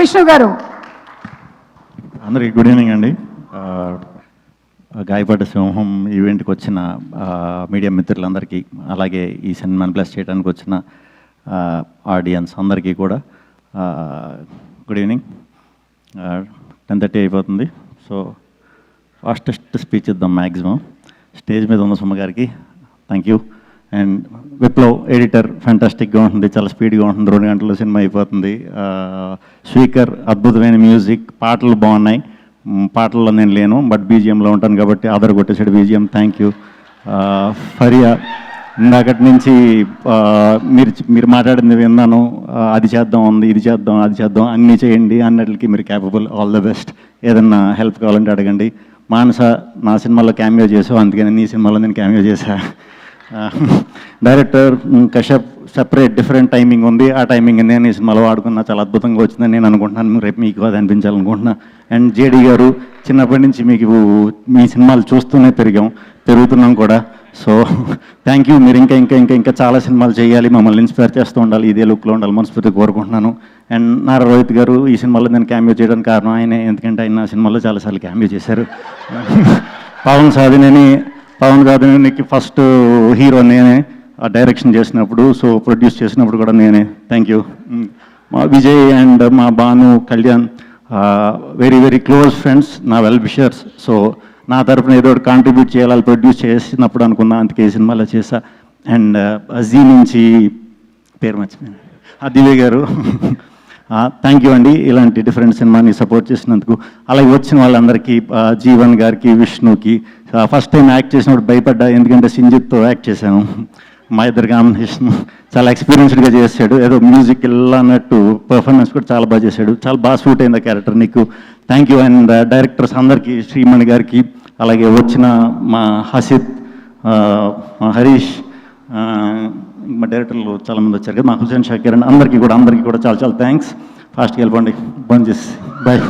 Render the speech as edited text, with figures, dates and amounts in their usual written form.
విష్ణు గారు. అందరికీ good evening అండి. గాయపడ్డ సింహం ఈవెంట్కి వచ్చిన మీడియా మిత్రులందరికీ, అలాగే ఈ సినిమాని బ్లెస్ చేయడానికి వచ్చిన ఆడియన్స్ అందరికీ కూడా గుడ్ ఈవినింగ్. 10:30 అయిపోతుంది. సో ఫాస్టెస్ట్ స్పీచ్ ఇద్దాం మ్యాక్సిమం. స్టేజ్ మీద ఉన్న సుమ గారికి thank you. And Viplav editor ఫ్యాంటాస్టిక్గా ఉంటుంది, చాలా స్పీడ్గా ఉంటుంది, 2 గంటల్లో సినిమా అయిపోతుంది. స్పీకర్ అద్భుతమైన మ్యూజిక్, పాటలు బాగున్నాయి. పాటల్లో నేను లేను, బట్ బీజిఎంలో ఉంటాను కాబట్టి ఆధార్ కొట్టేసాడు బీజిఎం. Thank you. ఫరియా, ఇందాకటి నుంచి మీరు మాట్లాడింది విన్నాను. అది చేద్దాం ఉంది, ఇది చేద్దాం, అది చేద్దాం, అన్నీ చేయండి అన్నట్లకి మీరు క్యాపబుల్. All the best. ఏదన్నా హెల్ప్ కావాలంటే అడగండి. మానస నా సినిమాలో క్యామియో చేసావు, అందుకని నీ సినిమాలో నేను క్యామియో చేశా. Director Kashyap separate different timing ఉంది, ఆ టైమింగ్ నేను ఈ సినిమాలో వాడుకున్నా, చాలా అద్భుతంగా వచ్చిందని నేను అనుకుంటున్నాను. రేపు మీకు అది అనిపించాలనుకుంటున్నా. అండ్ జేడి గారు, చిన్నప్పటి నుంచి మీకు మీ సినిమాలు చూస్తూనే పెరుగుతున్నాం కూడా. So thank you. మీరు ఇంకా ఇంకా ఇంకా ఇంకా చాలా సినిమాలు చేయాలి, మమ్మల్ని ఇన్స్పైర్ చేస్తూ ఉండాలి, ఇదే లుక్లో ఉండాలి మనస్ఫూర్తిగా కోరుకుంటున్నాను. అండ్ నారా రోహిత్ గారు, ఈ సినిమాలో నేను క్యామియో చేయడానికి కారణం ఆయనే, ఎందుకంటే ఆయన నా సినిమాలో చాలాసార్లు క్యామియో చేశారు. పవన్ సాధినేనికి ఫస్ట్ హీరో నేనే, డైరెక్షన్ చేసినప్పుడు, సో ప్రొడ్యూస్ చేసినప్పుడు కూడా నేనే. Thank you. మా విజయ్ అండ్ మా Bhanu, Kalyan very very close friends, నా వెల్ విషర్స్. సో నా తరఫున ఏదో ఒకటి కాంట్రిబ్యూట్ చేయాలి, ప్రొడ్యూస్ చేసినప్పుడు అనుకున్నా, అందుకే ఈ సినిమాలో చేశా. అండ్ జీ నుంచి పేరు మర్చిపోయాను, దివ్య గారు, థ్యాంక్ యూ అండి ఇలాంటి డిఫరెంట్ సినిమాని సపోర్ట్ చేసినందుకు. అలాగే వచ్చిన వాళ్ళందరికీ, జీవన్ గారికి, విష్ణుకి. ఫస్ట్ టైం యాక్ట్ చేసినప్పుడు భయపడ్డా, ఎందుకంటే సింజిత్తో యాక్ట్ చేశాను. మా ఇద్దరు కాంబినేషన్ చాలా ఎక్స్పీరియన్స్డ్గా చేశాడు, ఏదో మ్యూజిక్ ఇలా అన్నట్టు పర్ఫార్మెన్స్ కూడా చాలా బాగా చేశాడు, చాలా బాగా సూట్ అయింది ఆ క్యారెక్టర్ నీకు. Thank you. అండ్ డైరెక్టర్స్ అందరికీ, శ్రీమణి గారికి, అలాగే వచ్చిన మా హసిత్, మా హరీష్, మా డైరెక్టర్లు చాలామంది వచ్చారు కదా, మా హుసేన్ షాకీర్ అండ్ అందరికీ కూడా చాలా చాలా థ్యాంక్స్. ఫాస్ట్గా వెళ్ళిపోండి, బంద్ చేసి బాయ్.